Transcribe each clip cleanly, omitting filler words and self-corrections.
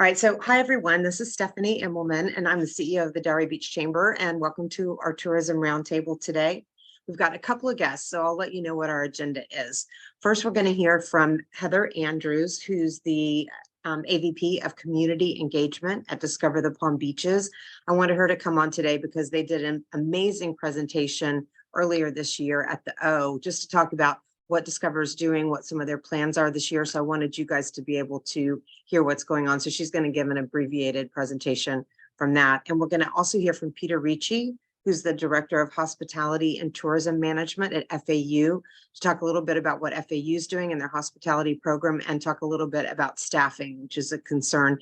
All right, so hi everyone. This is Stephanie Immelman, and I'm the CEO of the Delray Beach Chamber. And welcome to our tourism roundtable today. We've got a couple of guests, so I'll let you know what our agenda is. First, we're going to hear from Heather Andrews, who's the AVP of Community Engagement at Discover the Palm Beaches. I wanted her to come on today because they did an amazing presentation earlier this year at the O, just to talk about what Discover is doing, what some of their plans are this year. So I wanted you guys to be able to hear what's going on. So she's going to give an abbreviated presentation from that. And we're going to also hear from Peter Ricci, who's the Director of Hospitality and Tourism Management at FAU, to talk a little bit about what FAU is doing in their hospitality program and talk a little bit about staffing, which is a concern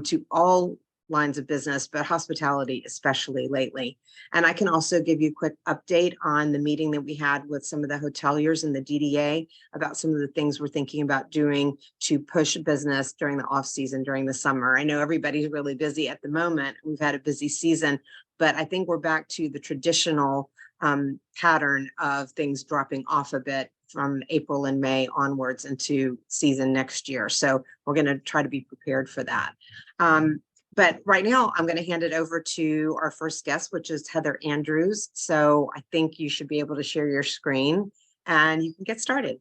to all lines of business, but hospitality especially lately. And I can also give you a quick update on the meeting that we had with some of the hoteliers and the DDA about some of the things we're thinking about doing to push business during the off season, during the summer. I know everybody's really busy at the moment. We've had a busy season, but I think we're back to the traditional pattern of things dropping off a bit from April and May onwards into season next year. So we're going to try to be prepared for that. But right now, I'm going to hand it over to our first guest, which is Heather Andrews. So I think you should be able to share your screen and you can get started.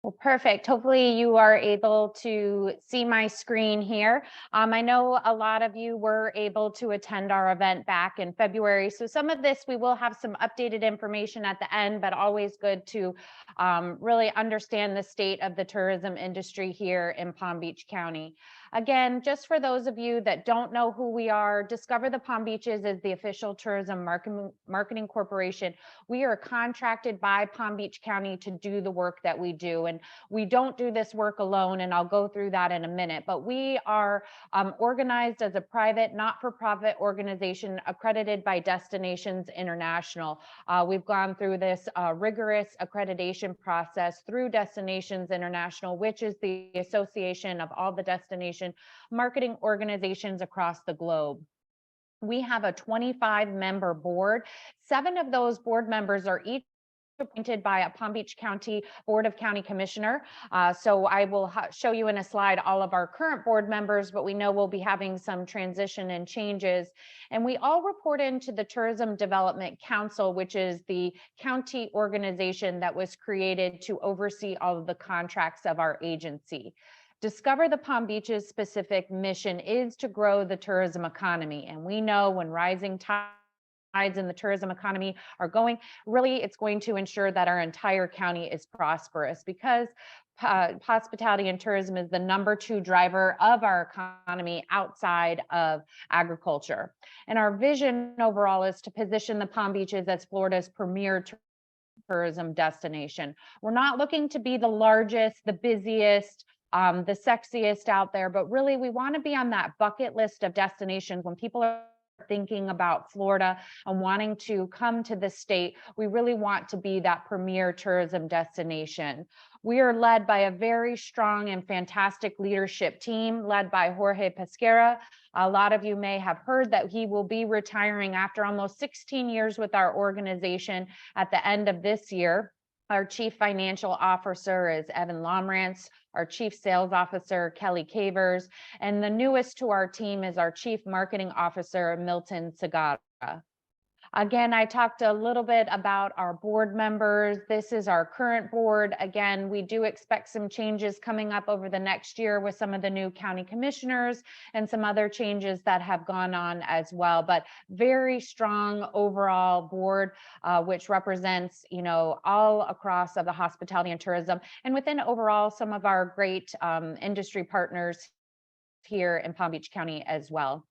Well, perfect. Hopefully you are able to see my screen here. I know a lot of you were able to attend our event back in February. So some of this, we will have some updated information at the end, but always good to really understand the state of the tourism industry here in Palm Beach County. Again, just for those of you that don't know who we are, Discover the Palm Beaches is the official tourism marketing corporation. We are contracted by Palm Beach County to do the work that we do. And we don't do this work alone, and I'll go through that in a minute, but we are organized as a private, not-for-profit organization accredited by Destinations International. We've gone through this rigorous accreditation process through Destinations International, which is the association of all the destination marketing organizations across the globe. We have a 25-member board. 7 of those board members are each appointed by a Palm Beach County Board of County Commissioner. So I will show you in a slide all of our current board members, but we know we'll be having some transition and changes. And we all report into the Tourism Development Council, which is the county organization that was created to oversee all of the contracts of our agency. Discover the Palm Beach's specific mission is to grow the tourism economy. And we know when rising tides in the tourism economy are going, really it's going to ensure that our entire county is prosperous, because hospitality and tourism is the #2 driver of our economy outside of agriculture. And our vision overall is to position the Palm Beaches as Florida's premier tourism destination. We're not looking to be the largest, the busiest, the sexiest out there, but really we want to be on that bucket list of destinations. When people are thinking about Florida and wanting to come to the state, we really want to be that premier tourism destination. We are led by a very strong and fantastic leadership team led by Jorge Pesquera. A lot of you may have heard that he will be retiring after almost 16 years with our organization at the end of this year. Our Chief Financial Officer is Evan Lomrance, our Chief Sales Officer, Kelly Cavers, and the newest to our team is our Chief Marketing Officer, Milton Segara. Again, I talked a little bit about our board members. This is our current board. Again, we do expect some changes coming up over the next year with some of the new county commissioners and some other changes that have gone on as well, but very strong overall board, which represents, all across of the hospitality and tourism, and within overall some of our great industry partners here in Palm Beach County as well.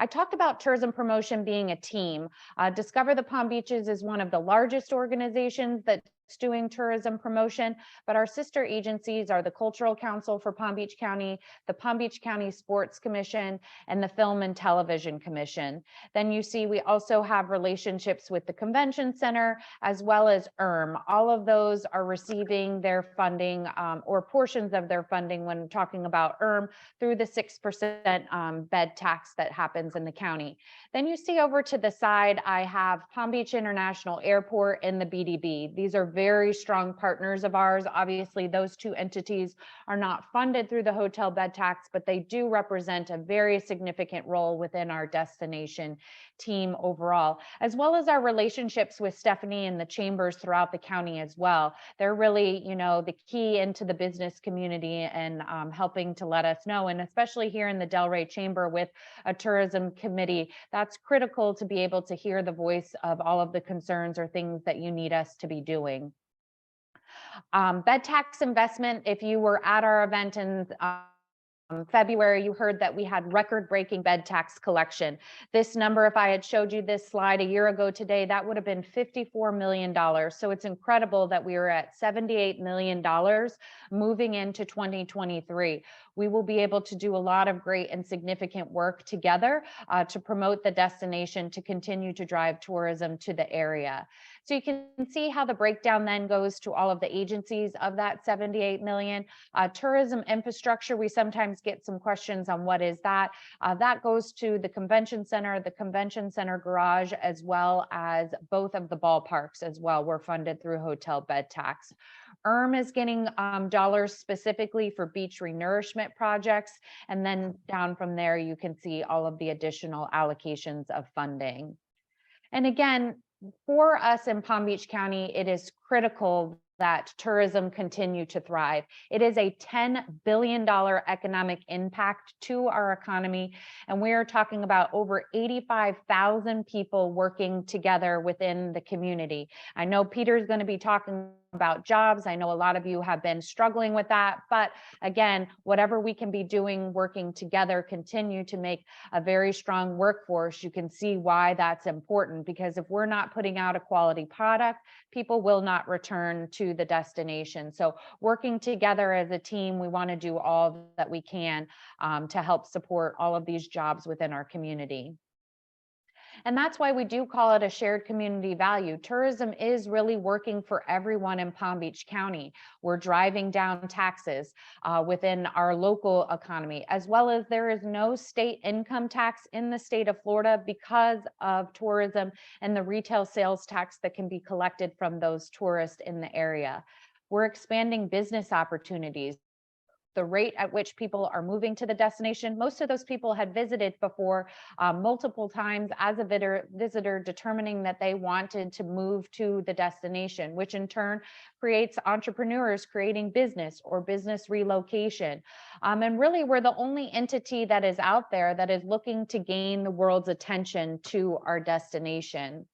I talked about tourism promotion being a team. Discover the Palm Beaches is one of the largest organizations that doing tourism promotion, but our sister agencies are the Cultural Council for Palm Beach County, the Palm Beach County Sports Commission, and the Film and Television Commission. Then you see we also have relationships with the Convention Center as well as All of those are receiving their funding or portions of their funding when talking about through the 6% bed tax that happens in the county. Then you see over to the side, I have Palm Beach International Airport and the BDB. These are very strong partners of ours. Obviously, those two entities are not funded through the hotel bed tax, but they do represent a very significant role within our destination team overall, as well as our relationships with Stephanie and the chambers throughout the county as well. They're really, the key into the business community and helping to let us know, and especially here in the Delray Chamber with a tourism committee, that's critical to be able to hear the voice of all of the concerns or things that you need us to be doing. Bed tax investment, if you were at our event in February, you heard that we had record-breaking bed tax collection. This number, if I had showed you this slide a year ago today, that would have been $54 million. So it's incredible that we are at $78 million moving into 2023. We will be able to do a lot of great and significant work together to promote the destination, to continue to drive tourism to the area. So you can see how the breakdown then goes to all of the agencies of that 78 million. Tourism infrastructure, we sometimes get some questions on what is that. That goes to the convention center garage, as well as both of the ballparks as well. We're funded through hotel bed tax. Is getting dollars specifically for beach renourishment projects. And then down from there, you can see all of the additional allocations of funding. And again, for us in Palm Beach County, it is critical that tourism continue to thrive. It is a $10 billion economic impact to our economy. And we are talking about over 85,000 people working together within the community. I know Peter's going to be talking about jobs. I know a lot of you have been struggling with that, but again, whatever we can be doing, working together, continue to make a very strong workforce. You can see why that's important, because if we're not putting out a quality product, people will not return to the destination. So working together as a team, we want to do all that we can to help support all of these jobs within our community. And that's why we do call it a shared community value. Tourism is really working for everyone in Palm Beach County. We're driving down taxes within our local economy, as well as there is no state income tax in the state of Florida because of tourism and the retail sales tax that can be collected from those tourists in the area. We're expanding business opportunities. The rate at which people are moving to the destination. Most of those people had visited before multiple times as a visitor, determining that they wanted to move to the destination, which in turn creates entrepreneurs creating business or business relocation. And really, we're the only entity that is out there that is looking to gain the world's attention to our destination.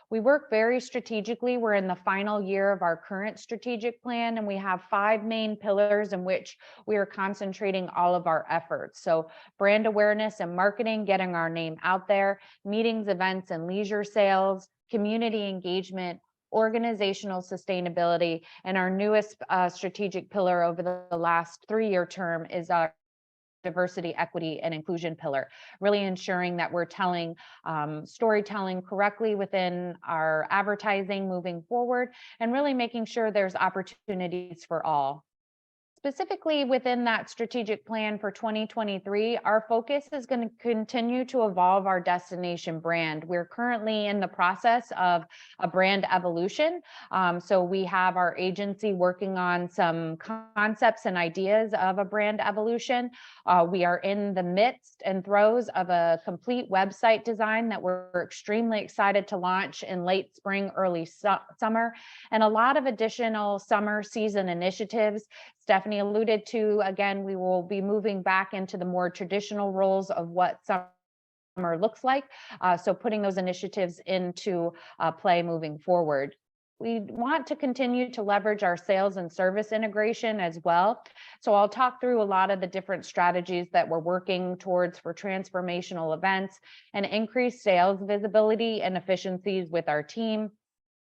We work very strategically. We're in the final year of our current strategic plan, and we have 5 main pillars in which we are concentrating all of our efforts. So brand awareness and marketing, getting our name out there, meetings, events, and leisure sales, community engagement, organizational sustainability, and our newest strategic pillar over the last 3-year term is our diversity, equity, and inclusion pillar, really ensuring that we're telling storytelling correctly within our advertising moving forward, and really making sure there's opportunities for all. Specifically within that strategic plan for 2023, our focus is going to continue to evolve our destination brand. We're currently in the process of a brand evolution. So we have our agency working on some concepts and ideas of a brand evolution. We are in the midst and throes of a complete website design that we're extremely excited to launch in late spring, early summer, and a lot of additional summer season initiatives. Stephanie alluded to, again, we will be moving back into the more traditional roles of what summer looks like. So putting those initiatives into play moving forward. We want to continue to leverage our sales and service integration as well. So I'll talk through a lot of the different strategies that we're working towards for transformational events and increased sales visibility and efficiencies with our team.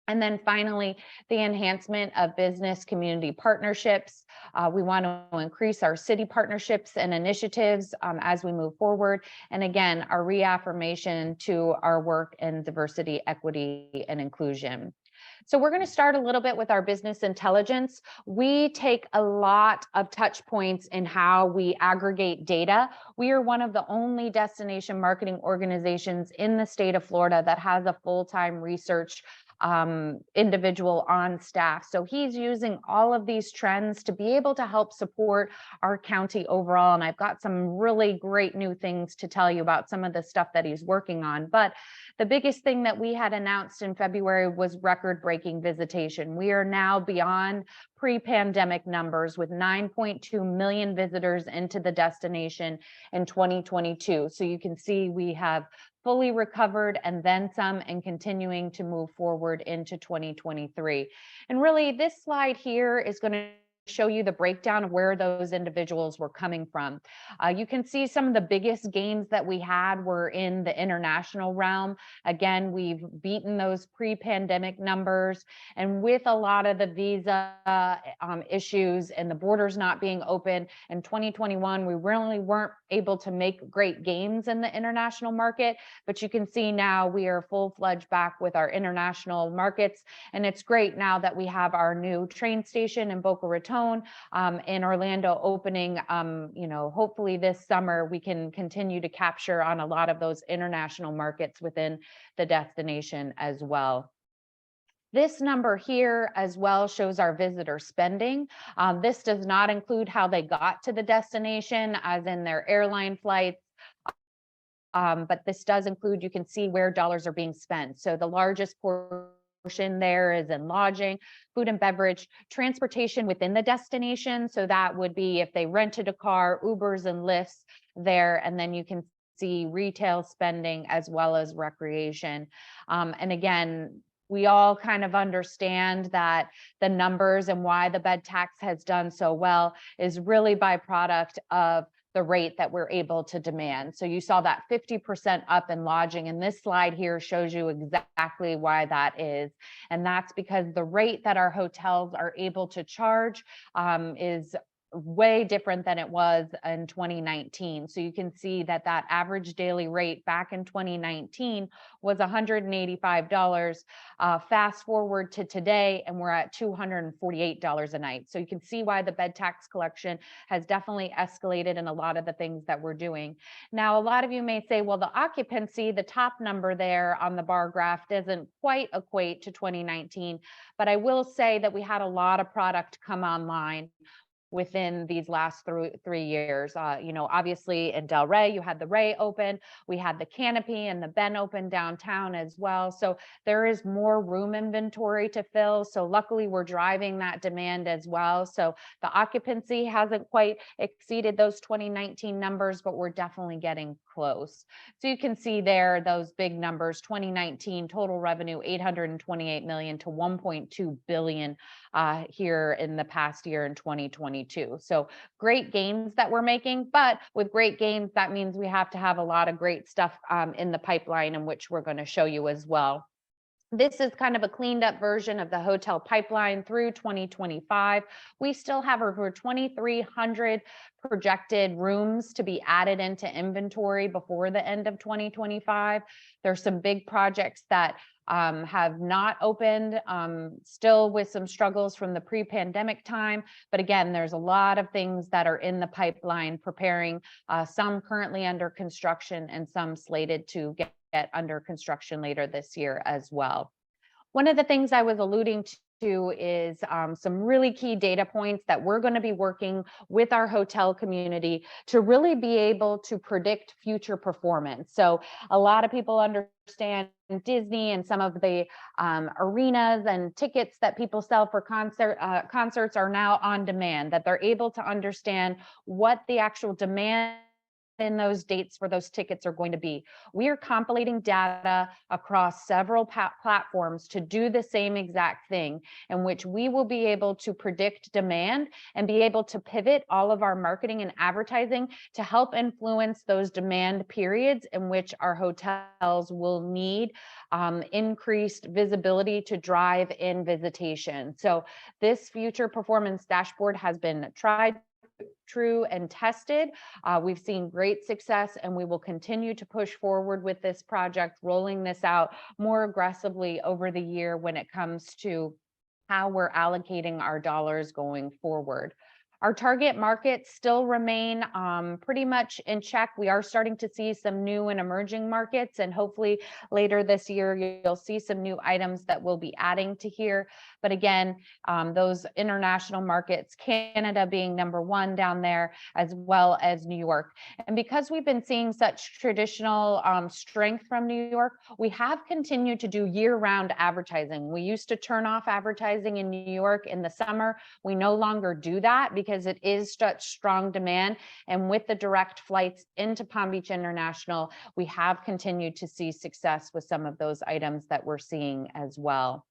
And then finally, the enhancement of business community partnerships. We want to increase our city partnerships and initiatives as we move forward. And again, our reaffirmation to our work in diversity, equity, and inclusion. So we're going to start a little bit with our business intelligence. We take a lot of touch points in how we aggregate data. We are one of the only destination marketing organizations in the state of Florida that has a full-time research individual on staff. So he's using all of these trends to be able to help support our county overall. And I've got some really great new things to tell you about some of the stuff that he's working on. But the biggest thing that we had announced in February was record-breaking visitation. We are now beyond pre-pandemic numbers with 9.2 million visitors into the destination in 2022. So you can see we have fully recovered and then some, and continuing to move forward into 2023. And really, this slide here is going to show you the breakdown of where those individuals were coming from. You can see some of the biggest gains that we had were in the international realm. Again, we've beaten those pre-pandemic numbers, and with a lot of the visa issues and the borders not being open in 2021, we really weren't able to make great gains in the international market, but you can see now we are full-fledged back with our international markets. And it's great now that we have our new train station in Boca Raton in Orlando opening. Hopefully this summer we can continue to capture on a lot of those international markets within the destination as well. This number here as well shows our visitor spending. This does not include how they got to the destination, as in their airline flights. But this does include, you can see where dollars are being spent. So the largest portion there is in lodging, food and beverage, transportation within the destination. So that would be if they rented a car, Ubers and Lyfts there, and then you can see retail spending as well as recreation. And again, we all kind of understand that the numbers and why the bed tax has done so well is really byproduct of the rate that we're able to demand. So you saw that 50% up in lodging, and this slide here shows you exactly why that is. And that's because the rate that our hotels are able to charge is way different than it was in 2019. So you can see that that average daily rate back in 2019 was $185. Fast forward to today, and we're at $248 a night. So you can see why the bed tax collection has definitely escalated in a lot of the things that we're doing. Now, a lot of you may say, well, the occupancy, the top number there on the bar graph, doesn't quite equate to 2019, but I will say that we had a lot of product come online within these last 3 years. Obviously in Del Rey, you had the Ray open, we had the Canopy and the Ben open downtown as well. So there is more room inventory to fill. So luckily we're driving that demand as well. So the occupancy hasn't quite exceeded those 2019 numbers, but we're definitely getting close. So you can see there those big numbers. 2019 total revenue 828 million to 1.2 billion here in the past year in 2022. So great gains that we're making, but with great gains, that means we have to have a lot of great stuff in the pipeline, in which we're going to show you as well. This is kind of a cleaned up version of the hotel pipeline through 2025. We still have over 2,300 projected rooms to be added into inventory before the end of 2025. There's some big projects that have not opened, still with some struggles from the pre-pandemic time. But again, there's a lot of things that are in the pipeline preparing, some currently under construction and some slated to get under construction later this year as well. One of the things I was alluding to is some really key data points that we're going to be working with our hotel community to really be able to predict future performance. So a lot of people understand Disney and some of the arenas and tickets that people sell for concerts are now on demand, that they're able to understand what the actual demand in those dates where those tickets are going to be. We are compilating data across several platforms to do the same exact thing, in which we will be able to predict demand and be able to pivot all of our marketing and advertising to help influence those demand periods in which our hotels will need increased visibility to drive in visitation. So this future performance dashboard has been tried, true, and tested. We've seen great success, and we will continue to push forward with this project, rolling this out more aggressively over the year when it comes to how we're allocating our dollars going forward. Our target markets still remain pretty much in check. We are starting to see some new and emerging markets, and hopefully later this year, you'll see some new items that we'll be adding to here. But again, those international markets, Canada being #1 down there, as well as New York. And because we've been seeing such traditional strength from New York, we have continued to do year-round advertising. We used to turn off advertising in New York in the summer. We no longer do that because it is such strong demand. And with the direct flights into Palm Beach International, we have continued to see success with some of those items that we're seeing as well.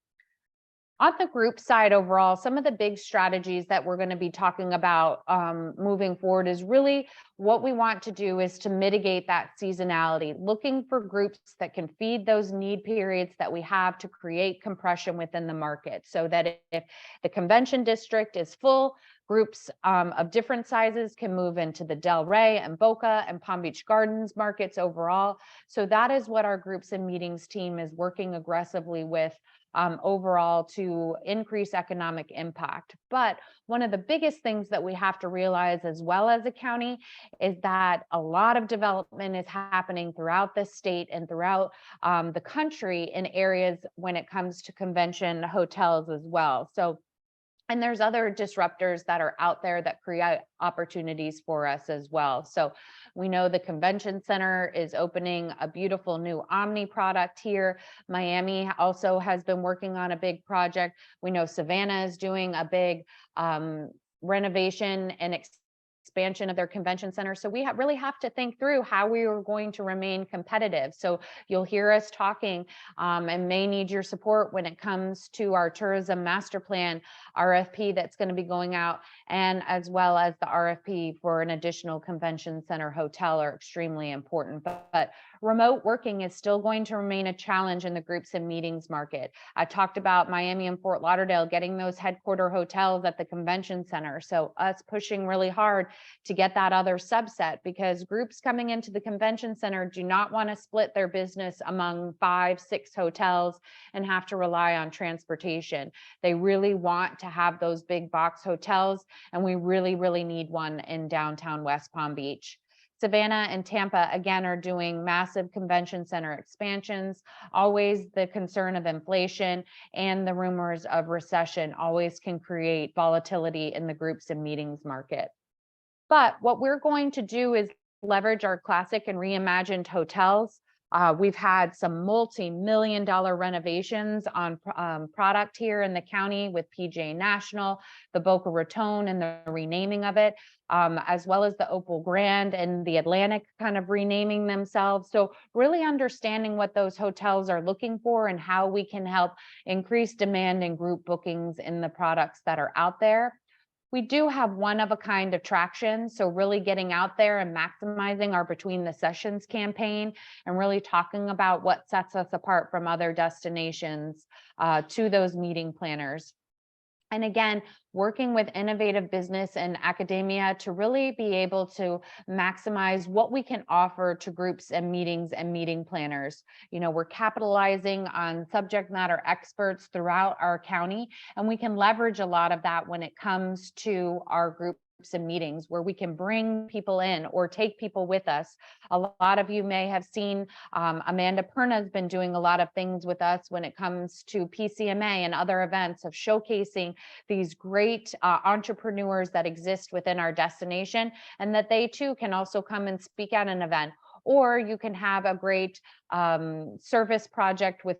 On the group side overall, some of the big strategies that we're going to be talking about moving forward is really what we want to do is to mitigate that seasonality, looking for groups that can feed those need periods that we have to create compression within the market, so that if the convention district is full, groups of different sizes can move into the Del Rey and Boca and Palm Beach Gardens markets overall. So that is what our groups and meetings team is working aggressively with overall to increase economic impact. But one of the biggest things that we have to realize as well as a county is that a lot of development is happening throughout the state and throughout the country in areas when it comes to convention hotels as well. So, and there's other disruptors that are out there that create opportunities for us as well. So we know the convention center is opening a beautiful new Omni product here. Miami also has been working on a big project. We know Savannah is doing a big renovation and expansion of their convention center. So we really have to think through how we are going to remain competitive. So you'll hear us talking and may need your support when it comes to our tourism master plan RFP that's going to be going out, and as well as the RFP for an additional convention center hotel are extremely important. But remote working is still going to remain a challenge in the groups and meetings market. I talked about Miami and Fort Lauderdale getting those headquarter hotels at the convention center. So us pushing really hard to get that other subset, because groups coming into the convention center do not want to split their business among 5, 6 hotels and have to rely on transportation. They really want to have those big box hotels, and we really, really need one in downtown West Palm Beach. Savannah and Tampa, again, are doing massive convention center expansions. Always the concern of inflation and the rumors of recession always can create volatility in the groups and meetings market. But what we're going to do is leverage our classic and reimagined hotels. We've had some multi-million-dollar renovations on product here in the county with PJ National, the Boca Raton and the renaming of it, as well as the Opal Grand and the Atlantic kind of renaming themselves. So really understanding what those hotels are looking for and how we can help increase demand and group bookings in the products that are out there. We do have one-of-a-kind attractions, so really getting out there and maximizing our Between the Sessions campaign and really talking about what sets us apart from other destinations to those meeting planners. And again, working with innovative business and academia to really be able to maximize what we can offer to groups and meeting planners. You know, we're capitalizing on subject matter experts throughout our county, and we can leverage a lot of that when it comes to our groups and meetings, where we can bring people in or take people with us. A lot of you may have seen Amanda Perna has been doing a lot of things with us when it comes to PCMA and other events of showcasing these great entrepreneurs that exist within our destination, and that they too can also come and speak at an event. Or you can have a great service project with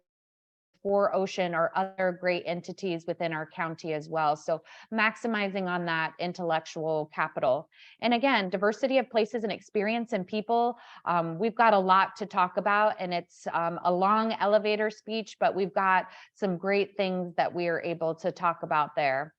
for Ocean or other great entities within our county as well. So maximizing on that intellectual capital. And again, diversity of places and experience and people. We've got a lot to talk about, and it's a long elevator speech, but we've got some great things that we are able to talk about there.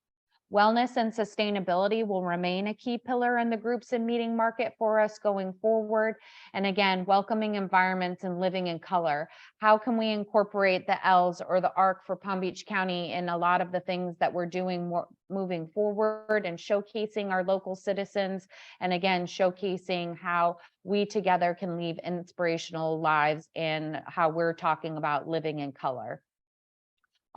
Wellness and sustainability will remain a key pillar in the groups and meeting market for us going forward. And again, welcoming environments and living in color. How can we incorporate the L's or the ARC for Palm Beach County in a lot of the things that we're doing moving forward, and showcasing our local citizens, and again, showcasing how we together can lead inspirational lives and how we're talking about living in color.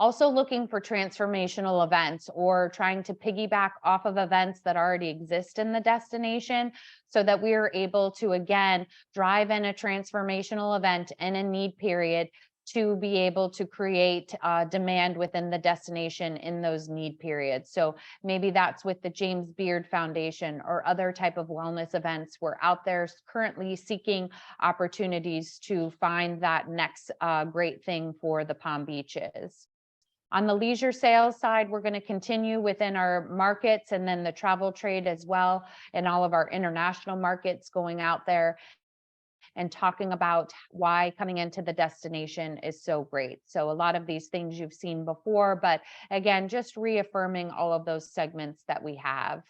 Also looking for transformational events or trying to piggyback off of events that already exist in the destination so that we are able to, again, drive in a transformational event in a need period to be able to create demand within the destination in those need periods. So maybe that's with the James Beard Foundation or other type of wellness events. We're out there currently seeking opportunities to find that next great thing for the Palm Beaches. On the leisure sales side, we're going to continue within our markets and then the travel trade as well, and all of our international markets, going out there and talking about why coming into the destination is so great. So a lot of these things you've seen before, but again, just reaffirming all of those segments that we have.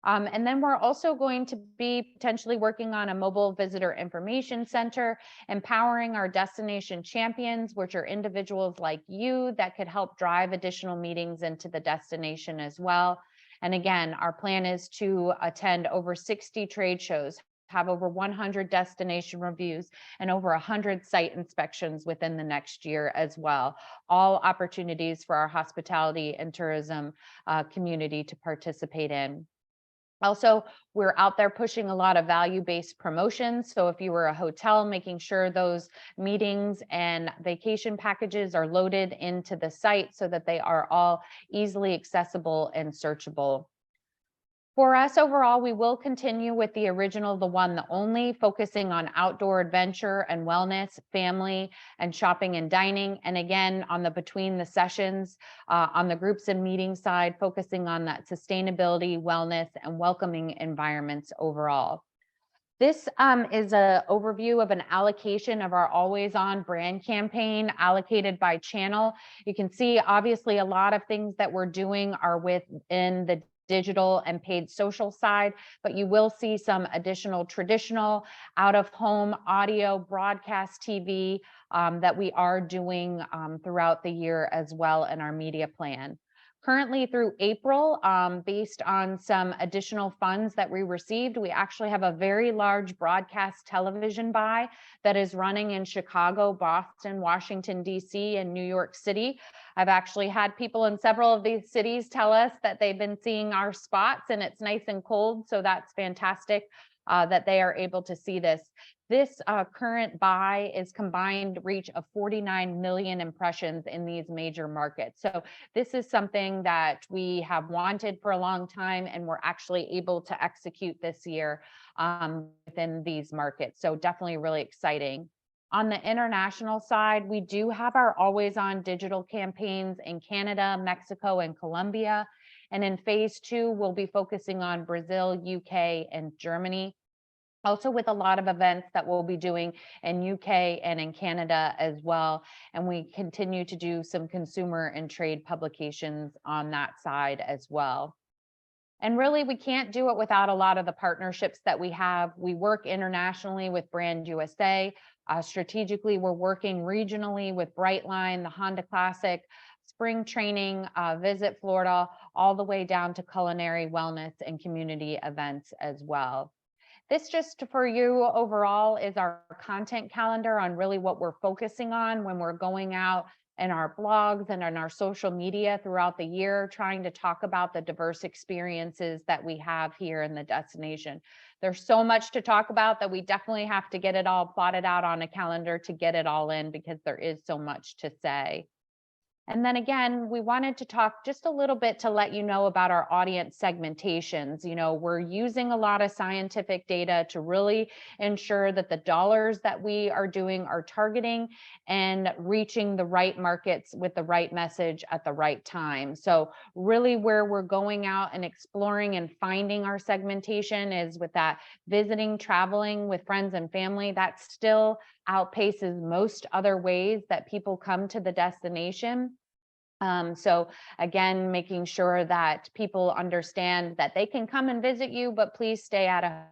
And then we're also going to be potentially working on a mobile visitor information center, empowering our destination champions, which are individuals like you that could help drive additional meetings into the destination as well. And again, our plan is to attend over 60 trade shows, have over 100 destination reviews, and over 100 site inspections within the next year as well. All opportunities for our hospitality and tourism community to participate in. Also, we're out there pushing a lot of value-based promotions. So if you were a hotel, making sure those meetings and vacation packages are loaded into the site so that they are all easily accessible and searchable. For us overall, we will continue with the original, the one, the only, focusing on outdoor adventure and wellness, family, and shopping and dining. And again, on the between the sessions, on the groups and meeting side, focusing on that sustainability, wellness, and welcoming environments overall. This is an overview of an allocation of our Always On brand campaign allocated by channel. You can see obviously a lot of things that we're doing are within the digital and paid social side, but you will see some additional traditional out of home audio broadcast TV that we are doing throughout the year as well in our media plan. Currently through April, based on some additional funds that we received, we actually have a very large broadcast television buy that is running in Chicago, Boston, Washington, D.C., and New York City. I've actually had people in several of these cities tell us that they've been seeing our spots and it's nice and cold, so that's fantastic that they are able to see this. This current buy is combined reach of 49 million impressions in these major markets. So this is something that we have wanted for a long time, and we're actually able to execute this year within these markets. So definitely really exciting. On the international side, we do have our Always On digital campaigns in Canada, Mexico, and Colombia. And in phase 2, we'll be focusing on Brazil, UK, and Germany. Also with a lot of events that we'll be doing in UK and in Canada as well. And we continue to do some consumer and trade publications on that side as well. And really, we can't do it without a lot of the partnerships that we have. We work internationally with Brand USA. Strategically, we're working regionally with Brightline, the Honda Classic, spring training, Visit Florida, all the way down to culinary, wellness, and community events as well. This just for you overall is our content calendar on really what we're focusing on when we're going out in our blogs and on our social media throughout the year, trying to talk about the diverse experiences that we have here in the destination. There's so much to talk about that we definitely have to get it all plotted out on a calendar to get it all in, because there is so much to say. And then again, we wanted to talk just a little bit to let you know about our audience segmentations. We're using a lot of scientific data to really ensure that the dollars that we are doing are targeting and reaching the right markets with the right message at the right time. So really where we're going out and exploring and finding our segmentation is with that visiting, traveling with friends and family. That still outpaces most other ways that people come to the destination. So again, making sure that people understand that they can come and visit you, but please stay at a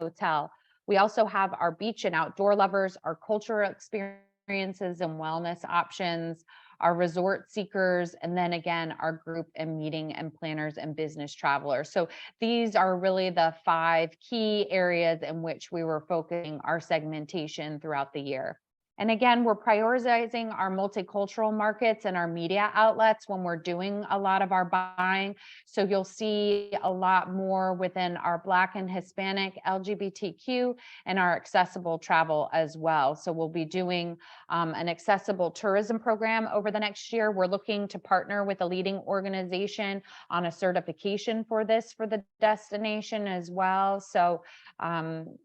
hotel. We also have our beach and outdoor lovers, our cultural experiences and wellness options, our resort seekers, and then again, our group and meeting and planners and business travelers. So these are really the 5 key areas in which we were focusing our segmentation throughout the year. And again, we're prioritizing our multicultural markets and our media outlets when we're doing a lot of our buying. So you'll see a lot more within our Black and Hispanic, LGBTQ, and our accessible travel as well. So we'll be doing an accessible tourism program over the next year. We're looking to partner with a leading organization on a certification for this for the destination as well. So,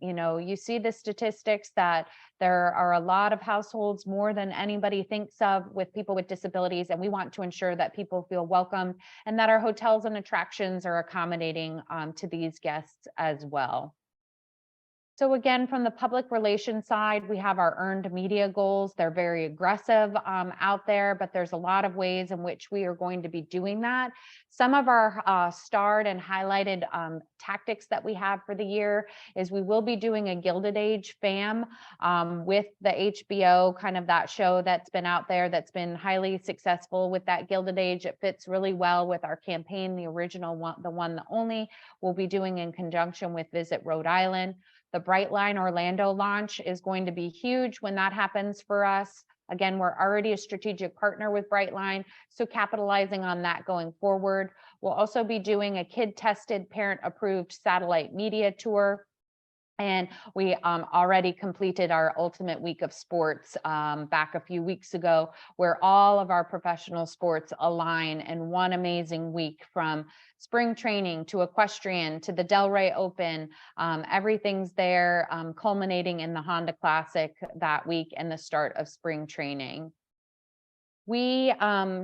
you see the statistics that there are a lot of households, more than anybody thinks of, with people with disabilities, and we want to ensure that people feel welcome and that our hotels and attractions are accommodating to these guests as well. So again, from the public relations side, we have our earned media goals. They're very aggressive out there, but there's a lot of ways in which we are going to be doing that. Some of our starred and highlighted tactics that we have for the year is we will be doing a Gilded Age FAM with the HBO, kind of that show that's been out there that's been highly successful with that Gilded Age. It fits really well with our campaign, the original one, the one, the only, we'll be doing in conjunction with Visit Rhode Island. The Brightline Orlando launch is going to be huge when that happens for us. Again, we're already a strategic partner with Brightline, so capitalizing on that going forward. We'll also be doing a kid-tested, parent-approved satellite media tour. And we already completed our Ultimate Week of Sports back a few weeks ago, where all of our professional sports align in one amazing week, from spring training to equestrian to the Delray Open. Everything's there, culminating in the Honda Classic that week and the start of spring training. We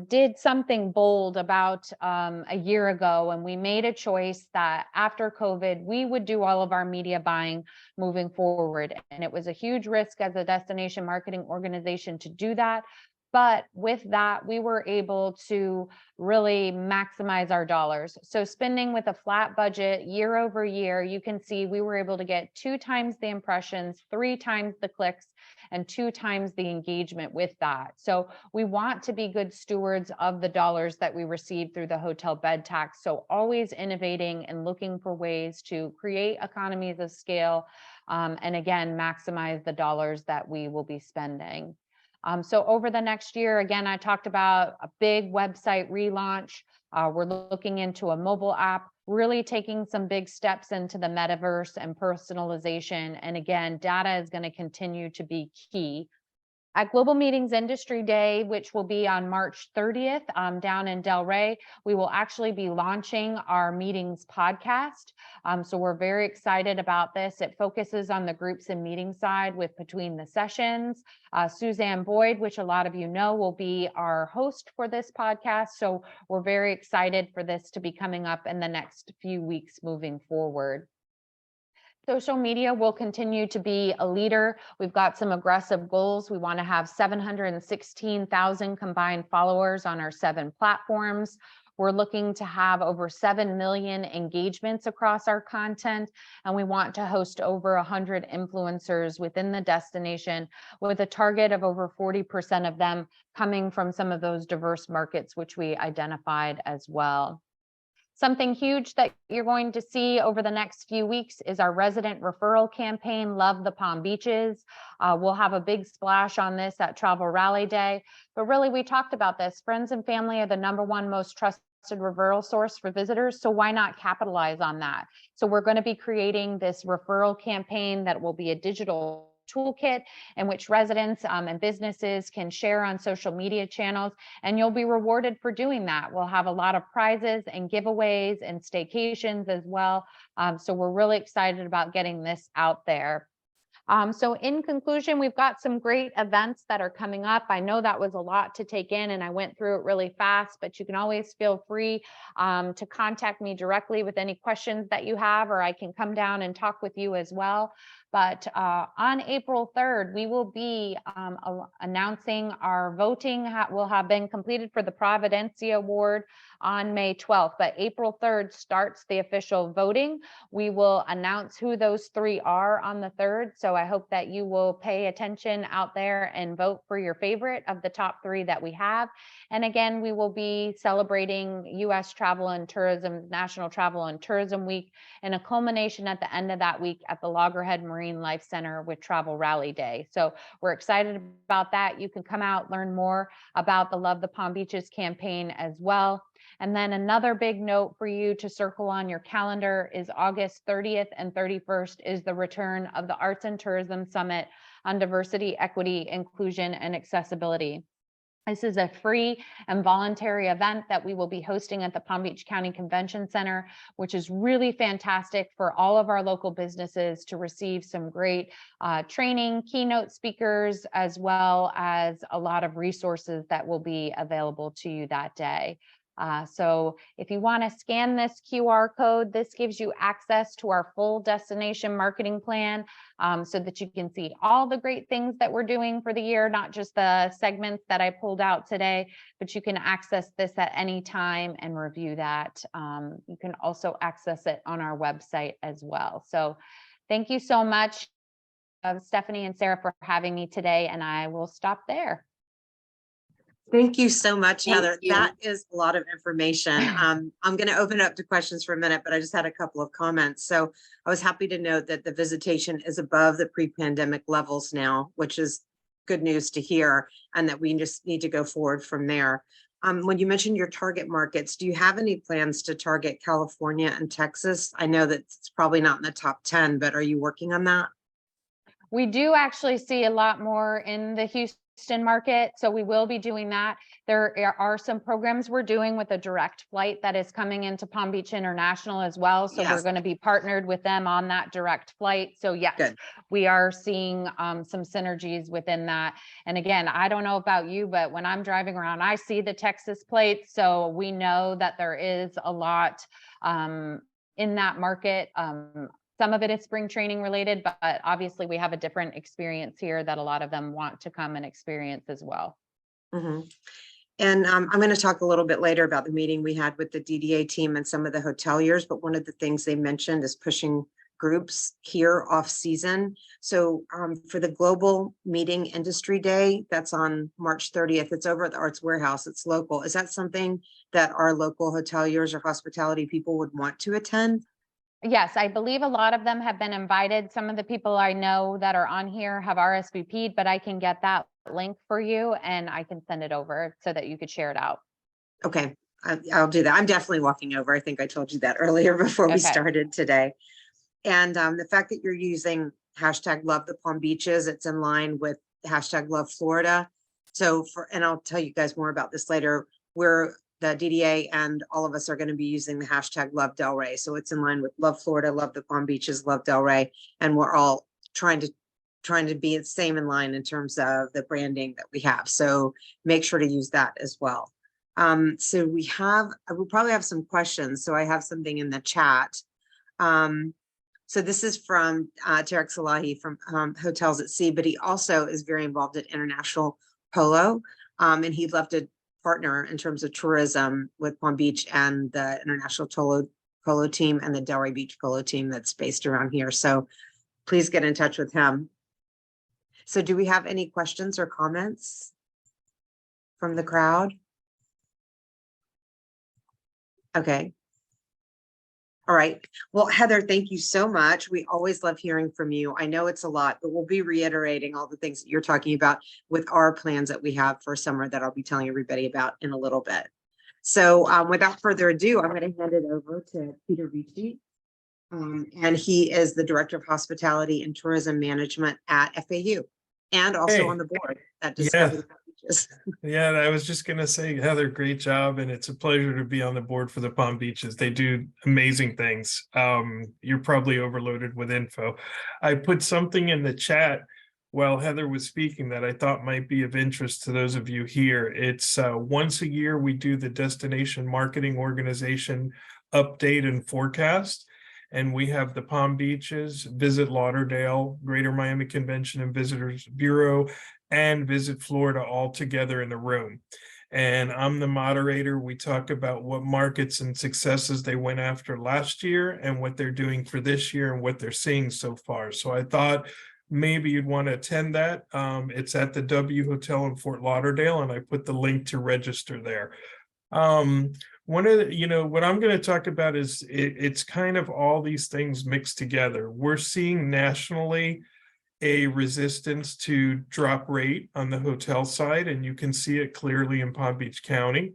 did something bold about a year ago, and we made a choice that after COVID, we would do all of our media buying moving forward. And it was a huge risk as a destination marketing organization to do that. But with that, we were able to really maximize our dollars. So spending with a flat budget year over year, you can see we were able to get 2 times the impressions, 3 times the clicks, and 2 times the engagement with that. So we want to be good stewards of the dollars that we receive through the hotel bed tax. So always innovating and looking for ways to create economies of scale, and again, maximize the dollars that we will be spending. So over the next year, again, I talked about a big website relaunch. We're looking into a mobile app, really taking some big steps into the metaverse and personalization. And again, data is going to continue to be key. At Global Meetings Industry Day, which will be on March 30th down in Delray, we will actually be launching our meetings podcast. So we're very excited about this. It focuses on the groups and meeting side with Between the Sessions. Suzanne Boyd, which a lot of you know, will be our host for this podcast. So we're very excited for this to be coming up in the next few weeks moving forward. Social media will continue to be a leader. We've got some aggressive goals. We want to have 716,000 combined followers on our 7 platforms. We're looking to have over 7 million engagements across our content, and we want to host over 100 influencers within the destination, with a target of over 40% of them coming from some of those diverse markets, which we identified as well. Something huge that you're going to see over the next few weeks is our resident referral campaign, Love the Palm Beaches. We'll have a big splash on this at Travel Rally Day. But really, we talked about this. Friends and family are the #1 most trusted referral source for visitors. So why not capitalize on that? So we're going to be creating this referral campaign that will be a digital toolkit in which residents and businesses can share on social media channels, and you'll be rewarded for doing that. We'll have a lot of prizes and giveaways and staycations as well. So we're really excited about getting this out there. So in conclusion, we've got some great events that are coming up. I know that was a lot to take in and I went through it really fast, but you can always feel free to contact me directly with any questions that you have, or I can come down and talk with you as well. But on April 3rd, we will be announcing our voting will have been completed for the Providencia Award on May 12th, but April 3rd starts the official voting. We will announce who those three are on the 3rd. So I hope that you will pay attention out there and vote for your favorite of the top three that we have. And again, we will be celebrating U.S. Travel and Tourism, National Travel and Tourism Week, and a culmination at the end of that week at the Loggerhead Marine Life Center with Travel Rally Day. So we're excited about that. You can come out, learn more about the Love the Palm Beaches campaign as well. And then another big note for you to circle on your calendar is August 30th and 31st is the return of the Arts and Tourism Summit on Diversity, Equity, Inclusion, and Accessibility. This is a free and voluntary event that we will be hosting at the Palm Beach County Convention Center, which is really fantastic for all of our local businesses to receive some great training, keynote speakers, as well as a lot of resources that will be available to you that day. So if you want to scan this QR code, this gives you access to our full destination marketing plan so that you can see all the great things that we're doing for the year, not just the segments that I pulled out today, but you can access this at any time and review that. You can also access it on our website as well. So thank you so much, Stephanie and Sarah, for having me today, and I will stop there. Thank you so much, Heather. you. That is a lot of information. I'm going to open up to questions for a minute, but I just had a couple of comments. So I was happy to note that the visitation is above the pre-pandemic levels now, which is good news to hear, and that we just need to go forward from there. When you mentioned your target markets, do you have any plans to target California and Texas? I know that it's probably not in the top 10, but are you working on that? We do actually see a lot more in the Houston market, so we will be doing that. There are some programs we're doing with a direct flight that is coming into Palm Beach International as well. So Yes. We're going to be partnered with them on that direct flight. So yes, Good. We are seeing some synergies within that. And again, I don't know about you, but when I'm driving around, I see the Texas plates. So we know that there is a lot in that market. Some of it is spring training related, but obviously we have a different experience here that a lot of them want to come and experience as well. Mm-hmm. And I'm going to talk a little bit later about the meeting we had with the DDA team and some of the hoteliers, but one of the things they mentioned is pushing groups here off season. So for the Global Meeting Industry Day, that's on March 30th, it's over at the Arts Warehouse, it's local. Is that something that our local hoteliers or hospitality people would want to attend? Yes, I believe a lot of them have been invited. Some of the people I know that are on here have RSVP'd, but I can get that link for you and I can send it over so that you could share it out. Okay, I'll do that. I'm definitely walking over. I think I told you that earlier before we started today. And the fact that you're using hashtag Love the Palm Beaches, it's in line with hashtag Love Florida. So and I'll tell you guys more about this later. The DDA and all of us are going to be using the hashtag Love Delray. So it's in line with Love Florida, Love the Palm Beaches, Love Delray. And we're all trying to be the same in line in terms of the branding that we have. So make sure to use that as well. So we'll probably have some questions. So I have something in the chat. So this is from Tarek Salahi from Hotels at Sea, but he also is very involved in international polo. And he'd love to partner in terms of tourism with Palm Beach and the international polo team and the Delray Beach polo team that's based around here. So please get in touch with him. So do we have any questions or comments from the crowd? Okay. All right. Well, Heather, thank you so much. We always love hearing from you. I know it's a lot, but we'll be reiterating all the things that you're talking about with our plans that we have for summer that I'll be telling everybody about in a little bit. So without further ado, I'm going to hand it over to Peter Ricci. And he is the Director of Hospitality and Tourism Management at FAU and also on Hey, the board at yeah, Discovery Beaches. yeah, I was just gonna say, Heather, great job, and it's a pleasure to be on the board for the Palm Beaches. They do amazing things. You're probably overloaded with info. I put something in the chat while Heather was speaking that I thought might be of interest to those of you here. It's once a year we do the Destination Marketing Organization update and forecast. And we have the Palm Beaches, Visit Lauderdale, Greater Miami Convention and Visitors Bureau, and Visit Florida all together in the room. And I'm the moderator. We talk about what markets and successes they went after last year and what they're doing for this year and what they're seeing so far. So I thought maybe you'd want to attend that. It's at the W Hotel in Fort Lauderdale, and I put the link to register there. One of the, what I'm going to talk about is it's kind of all these things mixed together. We're seeing nationally a resistance to drop rate on the hotel side, and you can see it clearly in Palm Beach County.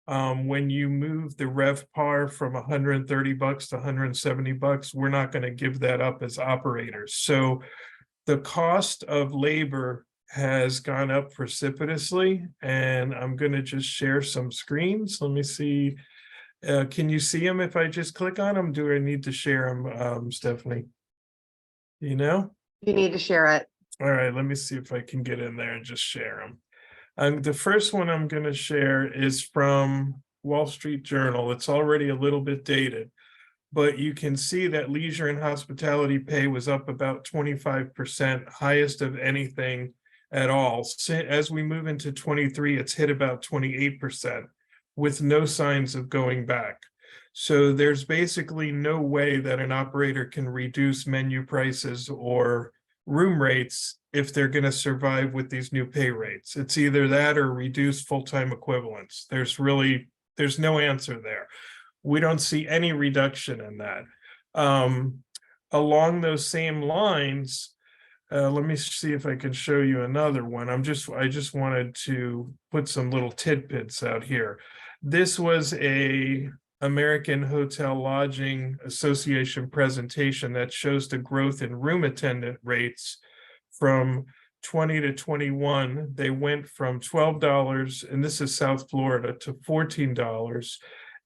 When you move the RevPAR from 130 bucks to 170 bucks, we're not going to give that up as operators. So the cost of labor has gone up precipitously, and I'm going to just share some screens. Let me see. Can you see them if I just click on them? Do I need to share them, Stephanie? You know? You need to share it. All right, let me see if I can get in there and just share them. The first one I'm going to share is from Wall Street Journal. It's already a little bit dated, but you can see that leisure and hospitality pay was up about 25%, highest of anything at all. As we move into 23, it's hit about 28% with no signs of going back. So there's basically no way that an operator can reduce menu prices or room rates if they're going to survive with these new pay rates. It's either that or reduce full-time equivalents. There's no answer there. We don't see any reduction in that. Along those same lines, let me see if I can show you another one. I just wanted to put some little tidbits out here. This was a American Hotel Lodging Association presentation that shows the growth in room attendant rates from 20 to 21. They went from $12, and this is South Florida, to $14.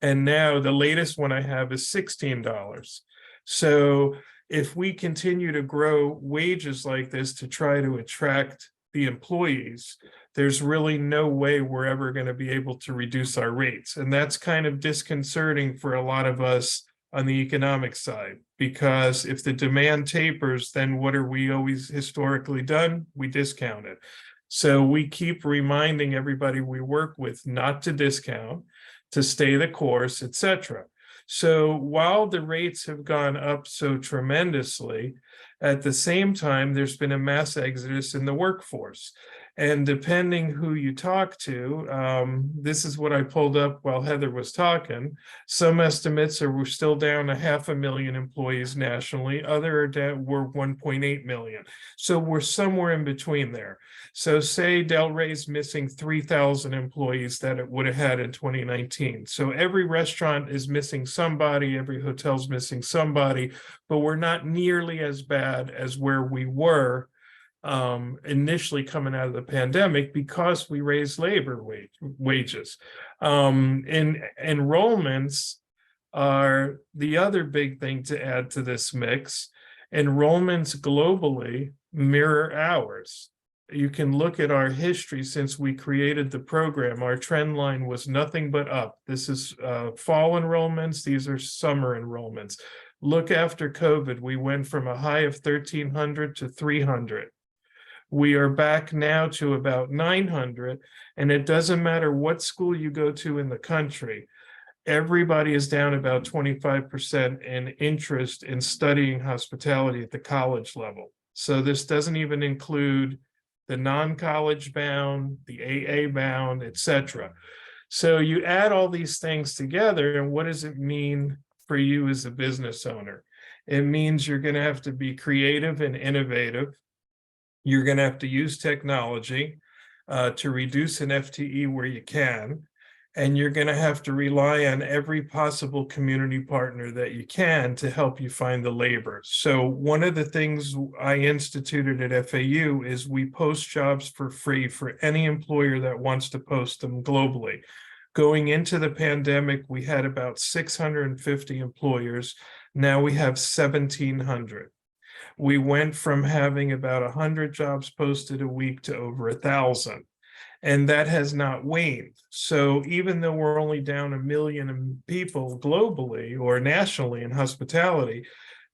And now the latest one I have is $16. So if we continue to grow wages like this to try to attract the employees, there's really no way we're ever going to be able to reduce our rates. And that's kind of disconcerting for a lot of us on the economic side, because if the demand tapers, then what are we always historically done? We discount it. So we keep reminding everybody we work with not to discount, to stay the course, etc. So while the rates have gone up so tremendously, at the same time, there's been a mass exodus in the workforce. And depending who you talk to, this is what I pulled up while Heather was talking. Some estimates are we're still down to 500,000 employees nationally. Other are down, we're 1.8 million. So we're somewhere in between there. So say Del Rey's missing 3,000 employees that it would have had in 2019. So every restaurant is missing somebody, every hotel's missing somebody, but we're not nearly as bad as where we were initially coming out of the pandemic, because we raised labor wages. And enrollments are the other big thing to add to this mix. Enrollments globally mirror ours. You can look at our history since we created the program. Our trend line was nothing but up. This is fall enrollments. These are summer enrollments. Look, after COVID, we went from a high of 1,300 to 300. We are back now to about 900, and it doesn't matter what school you go to in the country. Everybody is down about 25% in interest in studying hospitality at the college level. So this doesn't even include the non-college bound, the AA bound, etc. So you add all these things together, and what does it mean for you as a business owner? It means you're going to have to be creative and innovative. You're going to have to use technology to reduce an FTE where you can. And you're going to have to rely on every possible community partner that you can to help you find the labor. So one of the things I instituted at FAU is we post jobs for free for any employer that wants to post them globally. Going into the pandemic, we had about 650 employers. Now we have 1,700. We went from having about 100 jobs posted a week to over 1,000. And that has not waned. So even though we're only down 1 million people globally or nationally in hospitality,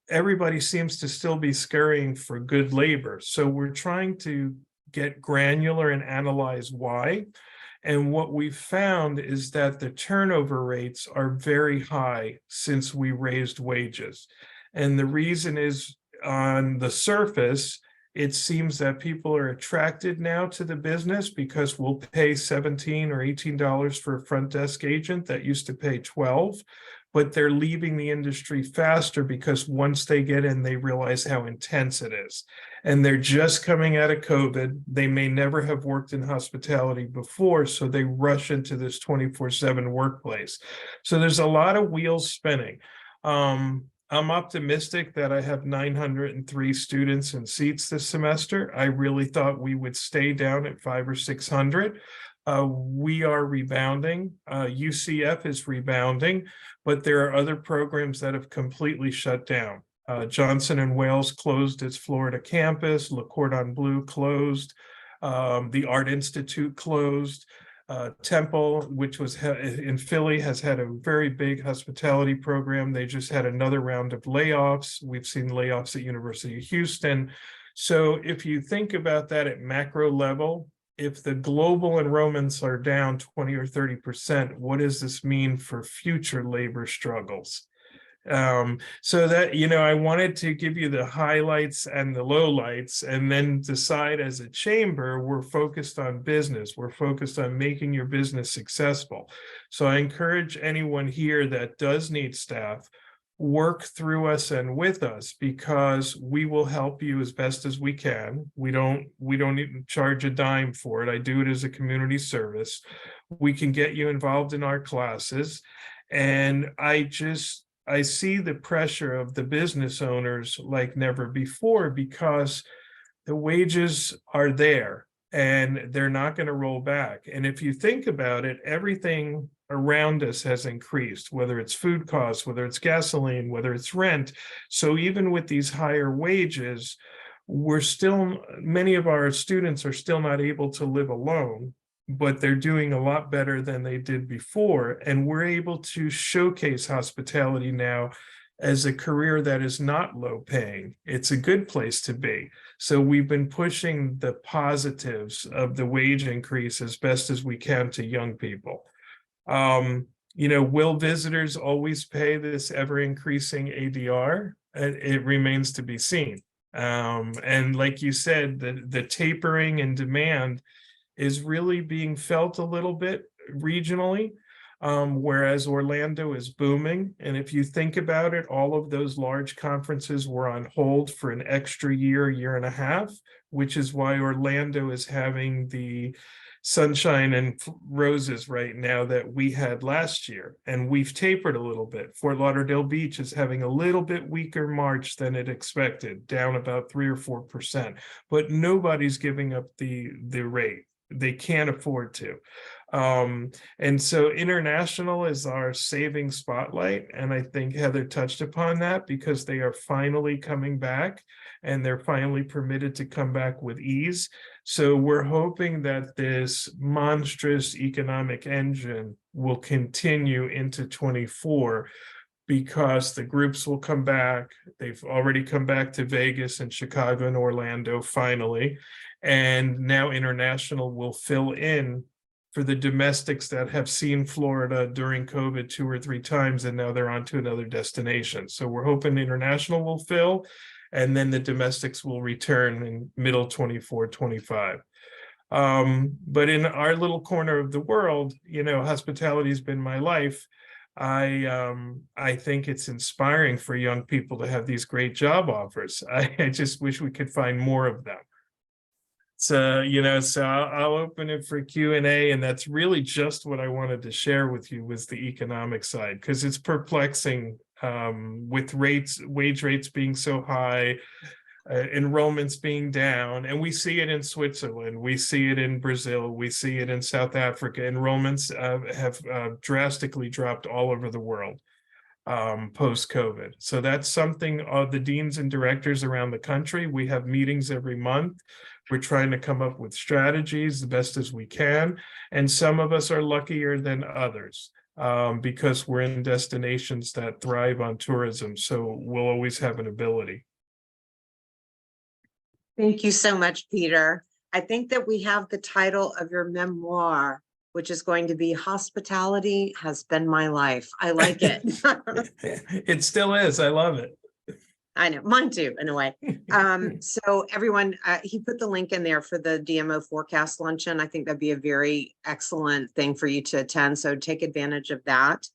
everybody seems to still be scurrying for good labor. So we're trying to get granular and analyze why. And what we've found is that the turnover rates are very high since we raised wages. And the reason is, on the surface, it seems that people are attracted now to the business because we'll pay $17 or $18 for a front desk agent that used to pay $12, but they're leaving the industry faster because once they get in, they realize how intense it is. And they're just coming out of COVID. They may never have worked in hospitality before, so they rush into this 24/7 workplace. So there's a lot of wheels spinning. I'm optimistic that I have 903 students and seats this semester. I really thought we would stay down at 500 or 600. We are rebounding. UCF is rebounding, but there are other programs that have completely shut down. Johnson and Wales closed its Florida campus. Le Cordon Bleu closed. The Art Institute closed. Temple, which was in Philly, has had a very big hospitality program. They just had another round of layoffs. We've seen layoffs at University of Houston. So if you think about that at macro level, if the global enrollments are down 20 or 30%, what does this mean for future labor struggles? So that, I wanted to give you the highlights and the lowlights, and then decide as a chamber, we're focused on business. We're focused on making your business successful. So I encourage anyone here that does need staff, work through us and with us, because we will help you as best as we can. We don't even charge a dime for it. I do it as a community service. We can get you involved in our classes. And I see the pressure of the business owners like never before, because the wages are there and they're not going to roll back. And if you think about it, everything around us has increased, whether it's food costs, whether it's gasoline, whether it's rent. So even with these higher wages, many of our students are still not able to live alone, but they're doing a lot better than they did before. And we're able to showcase hospitality now as a career that is not low paying. It's a good place to be. So we've been pushing the positives of the wage increase as best as we can to young people. Will visitors always pay this ever increasing ADR? It remains to be seen. And like you said, the tapering in demand is really being felt a little bit regionally, whereas Orlando is booming. And if you think about it, all of those large conferences were on hold for an extra year and a half, which is why Orlando is having the sunshine and roses right now that we had last year. And we've tapered a little bit. Fort Lauderdale Beach is having a little bit weaker March than it expected, down about 3 or 4%, but nobody's giving up the rate. They can't afford to. And so international is our saving spotlight. And I think Heather touched upon that, because they are finally coming back and they're finally permitted to come back with ease. So we're hoping that this monstrous economic engine will continue into 24, because the groups will come back. They've already come back to Vegas and Chicago and Orlando finally. And now international will fill in for the domestics that have seen Florida during COVID 2 or 3 times, and now they're on to another destination. So we're hoping international will fill, and then the domestics will return in middle 24, 25. But in our little corner of the world, hospitality has been my life. I think it's inspiring for young people to have these great job offers. I just wish we could find more of them. So, so I'll open it for Q&A, and that's really just what I wanted to share with you was the economic side, because it's perplexing with wage rates being so high, enrollments being down, and we see it in Switzerland, we see it in Brazil, we see it in South Africa. Enrollments have drastically dropped all over the world post-COVID. So that's something the deans and directors around the country, we have meetings every month. We're trying to come up with strategies the best as we can. And some of us are luckier than others because we're in destinations that thrive on tourism. So we'll always have an ability. Thank you so much, Peter. I think that we have the title of your memoir, which is going to be Hospitality Has Been My Life. I like it. It still is. I love it. I know, mine too, in a way. So everyone, he put the link in there for the DMO forecast luncheon. I think that'd be a very excellent thing for you to attend. So take advantage of that.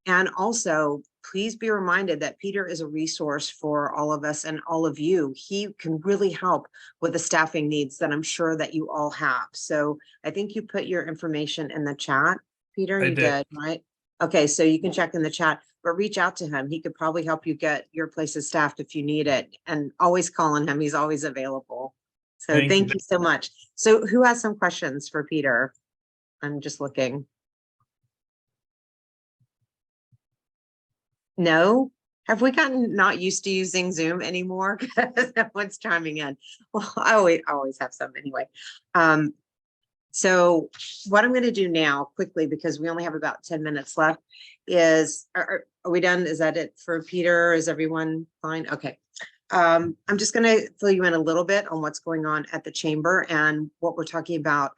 And also, please be reminded that Peter is a resource for all of us and all of you. He can really help with the staffing needs that I'm sure that you all have. So I think you put your information in the chat, Peter. You did, right? Okay, so you can check in the chat, but reach out to him. He could probably help you get your places staffed if you need it, and always call on him. He's always available. So thank you so much. So who has some questions for Peter? I'm just looking. No? Have we gotten not used to using Zoom anymore? Because no one's chiming in. Well, I always have some anyway. So what I'm going to do now quickly, because we only have about 10 minutes left, is, are we done? Is that it for Peter? Is everyone fine? Okay. I'm just going to fill you in a little bit on what's going on at the chamber and what we're talking about,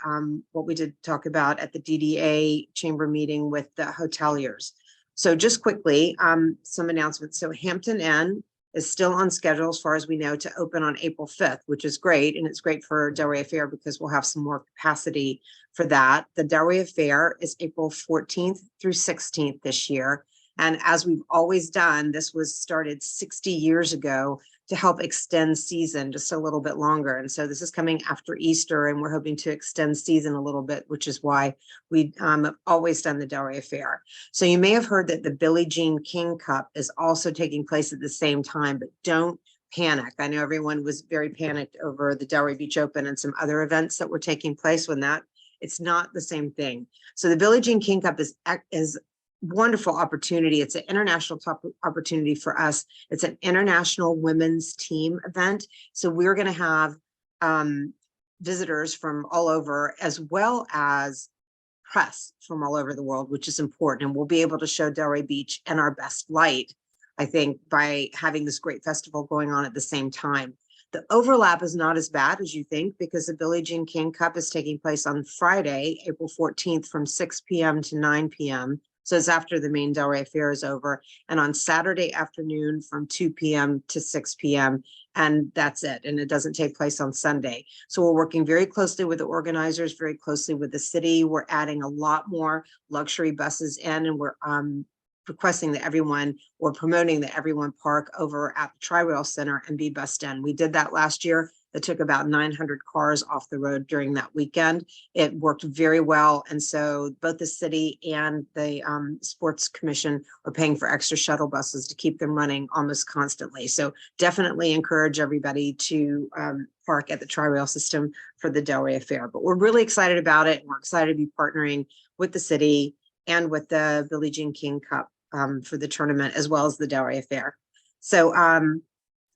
what we did talk about at the DDA chamber meeting with the hoteliers. So just quickly, some announcements. So Hampton Inn is still on schedule, as far as we know, to open on April 5th, which is great. And it's great for Delray Fair because we'll have some more capacity for that. The Delray Fair is April 14th through 16th this year. And as we've always done, this was started 60 years ago to help extend season just a little bit longer. And so this is coming after Easter, and we're hoping to extend season a little bit, which is why we have always done the Delray Fair. So you may have heard that the Billie Jean King Cup is also taking place at the same time, but don't panic. I know everyone was very panicked over the Delray Beach Open and some other events that were taking place when it's not the same thing. So the Billie Jean King Cup is wonderful opportunity. It's an international top opportunity for us. It's an international women's team event. So we're going to have visitors from all over, as well as press from all over the world, which is important. And we'll be able to show Delray Beach in our best light, I think, by having this great festival going on at the same time. The overlap is not as bad as you think, because the Billie Jean King Cup is taking place on Friday, April 14th from 6 p.m. to 9 p.m. So it's after the main Delray Fair is over, and on Saturday afternoon from 2 p.m. to 6 p.m. And that's it. And it doesn't take place on Sunday. So we're working very closely with the organizers, very closely with the city. We're adding a lot more luxury buses in, and we're requesting that everyone, or promoting that everyone park over at the Tri-Rail Center and be bussed in. We did that last year. It took about 900 cars off the road during that weekend. It worked very well. And so both the city and the Sports Commission are paying for extra shuttle buses to keep them running almost constantly. So definitely encourage everybody to park at the Tri-Rail system for the Delray Fair. But we're really excited about it. And we're excited to be partnering with the city and with the Billie Jean King Cup for the tournament, as well as the Delray Fair. So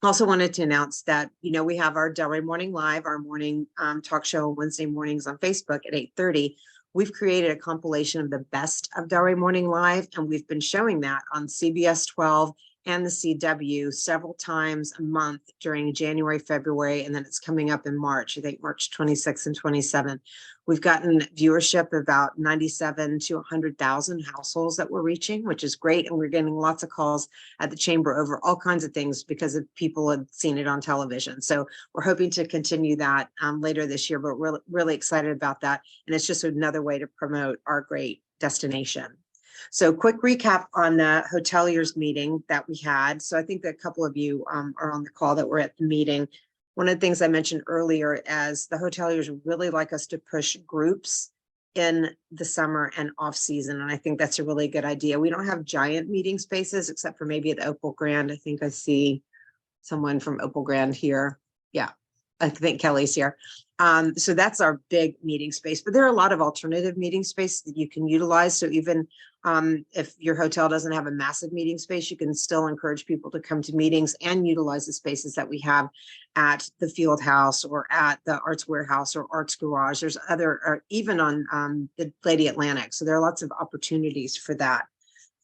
also wanted to announce that, we have our Delray Morning Live, our morning talk show on Wednesday mornings on Facebook at 8:30. We've created a compilation of the best of Delray Morning Live, and we've been showing that on CBS 12 and the CW several times a month during January, February, and then it's coming up in March, I think March 26 and 27. We've gotten viewership about 97 to 100,000 households that we're reaching, which is great. And we're getting lots of calls at the chamber over all kinds of things because of people had seen it on television. So we're hoping to continue that later this year, but we're really excited about that. And it's just another way to promote our great destination. So quick recap on the hoteliers meeting that we had. So I think that a couple of you are on the call that were at the meeting. one of the things I mentioned earlier, as the hoteliers really like us to push groups in the summer and off season. And I think that's a really good idea. We don't have giant meeting spaces except for maybe at the Opal Grand. I think I see someone from Opal Grand here. Yeah, I think Kelly's here. So that's our big meeting space, but there are a lot of alternative meeting space that you can utilize. So even if your hotel doesn't have a massive meeting space, you can still encourage people to come to meetings and utilize the spaces that we have at the Field House or at the Arts Warehouse or Arts Garage. There's other, or even on the Lady Atlantic. So there are lots of opportunities for that.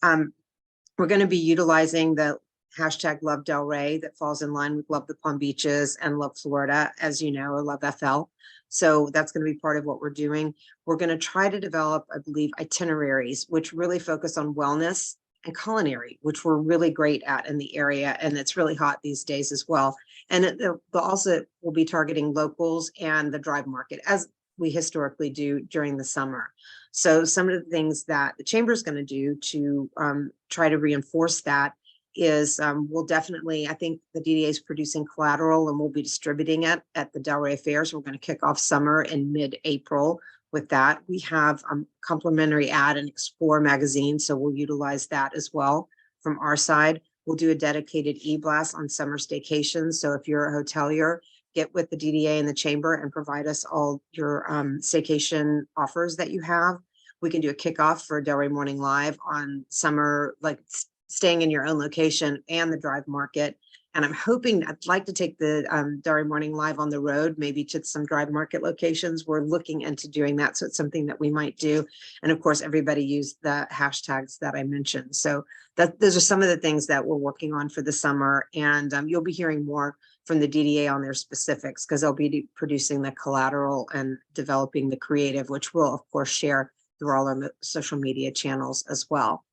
We're going to be utilizing the hashtag Love Delray that falls in line with Love the Palm Beaches and Love Florida, as you know, or Love FL. So that's going to be part of what we're doing. We're going to try to develop, I believe, itineraries, which really focus on wellness and culinary, which we're really great at in the area. And it's really hot these days as well. And it also will be targeting locals and the drive market, as we historically do during the summer. So some of the things that the chamber is going to do to try to reinforce that is we'll definitely, I think the DDA is producing collateral and we'll be distributing it at the Delray Fairs. We're going to kick off summer in mid-April with that. We have complimentary ad and Explore magazine, so we'll utilize that as well from our side. We'll do a dedicated e-blast on summer staycations. So if you're a hotelier, get with the DDA and the chamber and provide us all your staycation offers that you have. We can do a kickoff for Delray Morning Live on summer, like staying in your own location and the drive market. And I'm hoping, I'd like to take the Delray Morning Live on the road, maybe to some drive market locations. We're looking into doing that. So it's something that we might do. And of course, everybody used the hashtags that I mentioned. So those are some of the things that we're working on for the summer. And you'll be hearing more from the DDA on their specifics because they'll be producing the collateral and developing the creative, which we'll of course share through all our social media channels as well.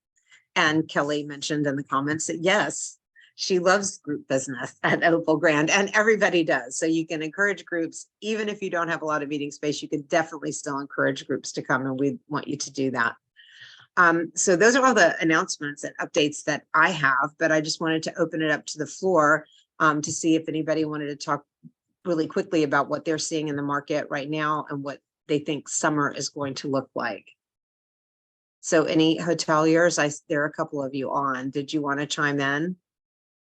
And Kelly mentioned in the comments that yes, she loves group business at Opal Grand, and everybody does. So you can encourage groups, even if you don't have a lot of meeting space, you can definitely still encourage groups to come, and we want you to do that. So those are all the announcements and updates that I have, but I just wanted to open it up to the floor to see if anybody wanted to talk really quickly about what they're seeing in the market right now and what they think summer is going to look like. So any hoteliers, there are a couple of you on. Did you want to chime in?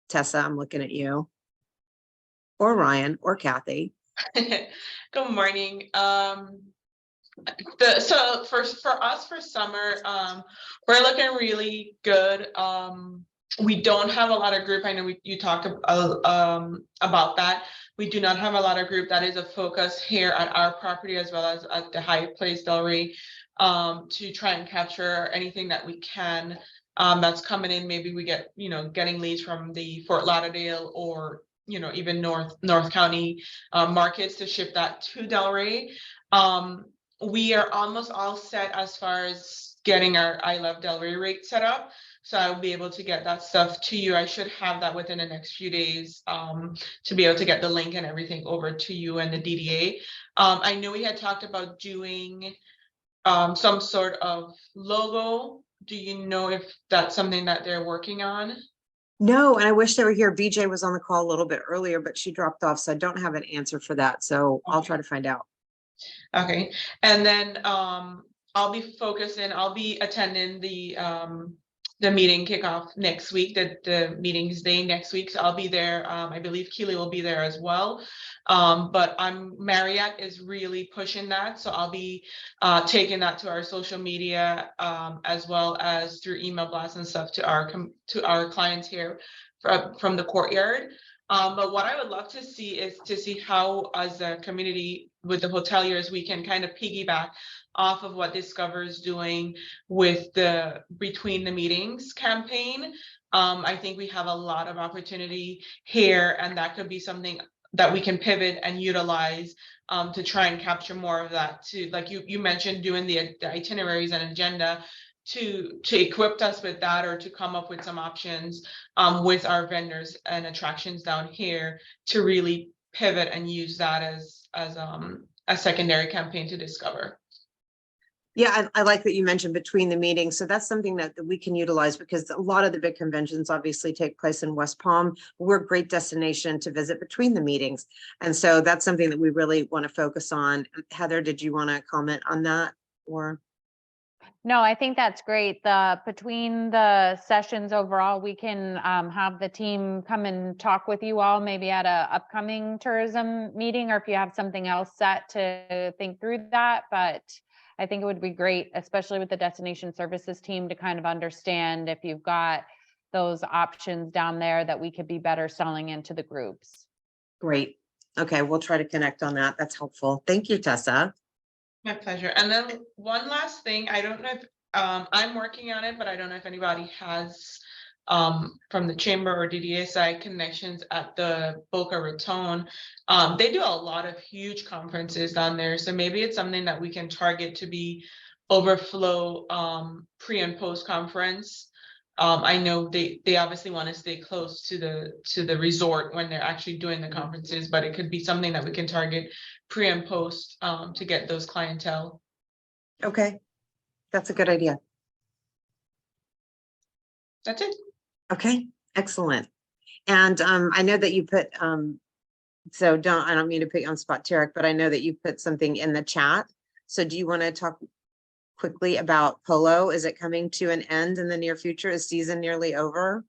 Tessa, I'm looking at you. Or Ryan or Kathy. Good morning. So for us for summer, we're looking really good. We don't have a lot of group. I know you talked about that. We do not have a lot of group. That is a focus here at our property as well as at the Hyatt Place Delray, to try and capture anything that we can that's coming in. Maybe we get, getting leads from the Fort Lauderdale or, even North County markets to ship that to Delray. We are almost all set as far as getting our I Love Delray rate set up. So I'll be able to get that stuff to you. I should have that within the next few days to be able to get the link and everything over to you and the DDA. I know we had talked about doing some sort of logo. Do you know if that's something that they're working on? No, and I wish they were here. BJ was on the call a little bit earlier, but she dropped off, so I don't have an answer for that. So I'll try to find out. Okay, and then I'll be attending the meeting kickoff next week, the meetings day next week. So I'll be there. I believe Keely will be there as well. But Marriott is really pushing that. So I'll be taking that to our social media as well as through email blasts and stuff to our clients here from the courtyard. But what I would love to see is to see how, as a community with the hoteliers, we can kind of piggyback off of what Discover is doing with the Between the Meetings campaign. I think we have a lot of opportunity here, and that could be something that we can pivot and utilize to try and capture more of that too. Like you mentioned, doing the itineraries and agenda to equip us with that, or to come up with some options with our vendors and attractions down here to really pivot and use that as a secondary campaign to Discover. Yeah, I like that you mentioned between the meetings. So that's something that we can utilize because a lot of the big conventions obviously take place in West Palm. We're a great destination to visit between the meetings. And so that's something that we really want to focus on. Heather, did you want to comment on that or? No, I think that's great. Between the sessions overall, we can have the team come and talk with you all, maybe at a upcoming tourism meeting, or if you have something else set to think through that. But I think it would be great, especially with the destination services team, to kind of understand if you've got those options down there that we could be better selling into the groups. Great. Okay, we'll try to connect on that. That's helpful. Thank you, Tessa. My pleasure. And then one last thing, I don't know if I'm working on it, but I don't know if anybody has from the chamber or DDSI connections at the Boca Raton. They do a lot of huge conferences down there. So maybe it's something that we can target to be overflow pre and post conference. I know they obviously want to stay close to the resort when they're actually doing the conferences, but it could be something that we can target pre and post to get those clientele. Okay, that's a good idea. That's it. Okay, excellent. And I know that you put so I don't mean to put you on spot, Tarek, but I know that you put something in the chat. So do you want to talk quickly about polo? Is it coming to an end in the near future? Is season nearly over?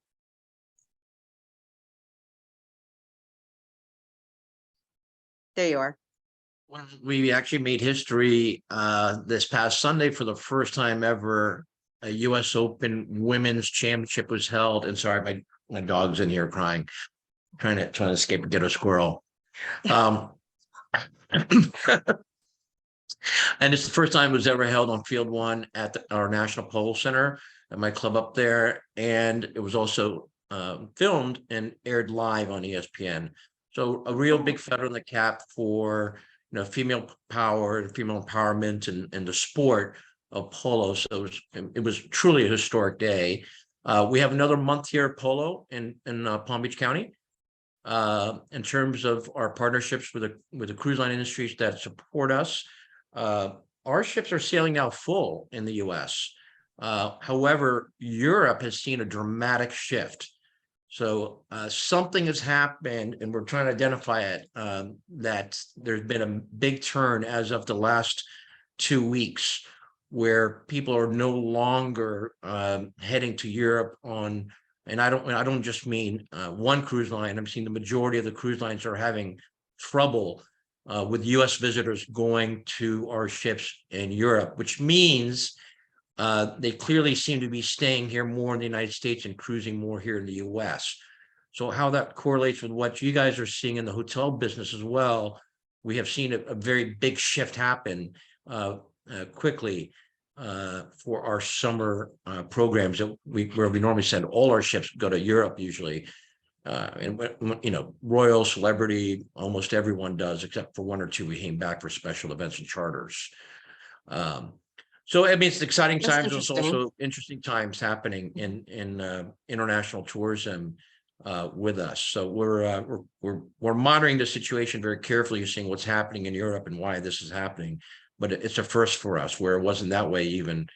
There you are. Well, we actually made history this past Sunday. For the first time ever, a US Open Women's Championship was held. And sorry, my dog's in here crying, trying to escape and get a squirrel. And it's the first time it was ever held on Field 1 at our National Polo Center at my club up there. And it was also filmed and aired live on ESPN. So a real big feather in the cap for female power and female empowerment and the sport of polo. So it was truly a historic day. We have another month here at Polo in Palm Beach County. In terms of our partnerships with the cruise line industries that support us. Our ships are sailing now full in the US. However, Europe has seen a dramatic shift. So something has happened, and we're trying to identify it, that there's been a big turn as of the last 2 weeks, where people are no longer heading to Europe on, and I don't just mean one cruise line. I'm seeing the majority of the cruise lines are having trouble with US visitors going to our ships in Europe, which means they clearly seem to be staying here more in the United States and cruising more here in the US. So how that correlates with what you guys are seeing in the hotel business as well, we have seen a very big shift happen quickly for our summer programs where we normally send all our ships go to Europe usually. And Royal, Celebrity, almost everyone does, except for one or two we came back for special events and charters. So I mean, it's exciting times. It's also interesting times happening in international tourism with us. So we're monitoring the situation very carefully, seeing what's happening in Europe and why this is happening. But it's a first for us, where it wasn't that way even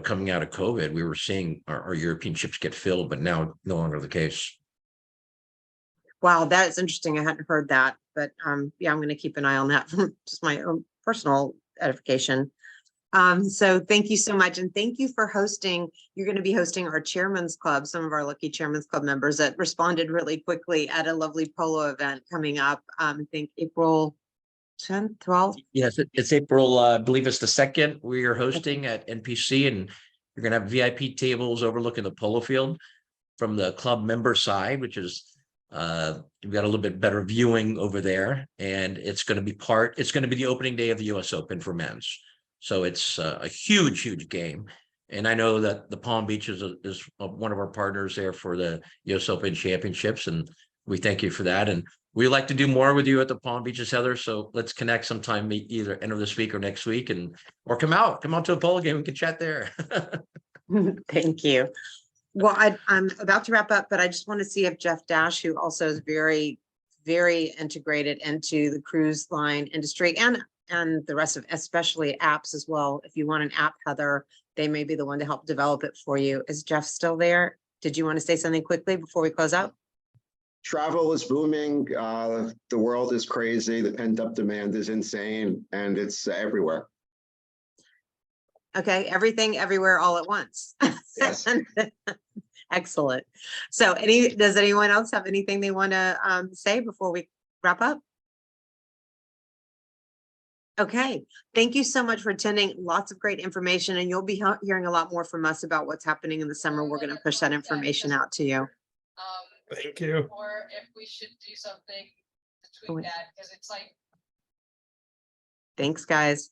coming out of COVID. We were seeing our European ships get filled, but now no longer the case. Wow, that is interesting. I hadn't heard that, but yeah, I'm going to keep an eye on that from just my own personal edification. So thank you so much. And thank you for hosting. You're going to be hosting our Chairman's Club, some of our lucky Chairman's Club members that responded really quickly at a lovely polo event coming up. I think April 10th, 12th. Yes, it's April, I believe it's the 2nd. We are hosting at NPC, and you're going to have VIP tables overlooking the polo field from the club member side, which is you've got a little bit better viewing over there. And it's going to be the opening day of the US Open for men's. So it's a huge game. And I know that the Palm Beach is one of our partners there for the US Open Championships. And we thank you for that. And we like to do more with you at the Palm Beaches, Heather. So let's connect sometime, either end of this week or next week, or come out to a polo game. We can chat there. Thank you. Well, I'm about to wrap up, but I just want to see if Jeff Dash, who also is very, very integrated into the cruise line industry and and the rest of, especially apps as well. If you want an app, Heather, they may be the one to help develop it for you. Is Jeff still there? Did you want to say something quickly before we close out? Travel is booming. The world is crazy. The pent-up demand is insane, and it's everywhere. Okay, everything, everywhere, all at once. Yes. Excellent. So does anyone else have anything they want to say before we wrap up? Okay, thank you so much for attending. Lots of great information, and you'll be hearing a lot more from us about what's happening in the summer. We're going to push that information out to you. Thank you. Or if we should do something to Oh, tweak that, because it's like Thanks, guys.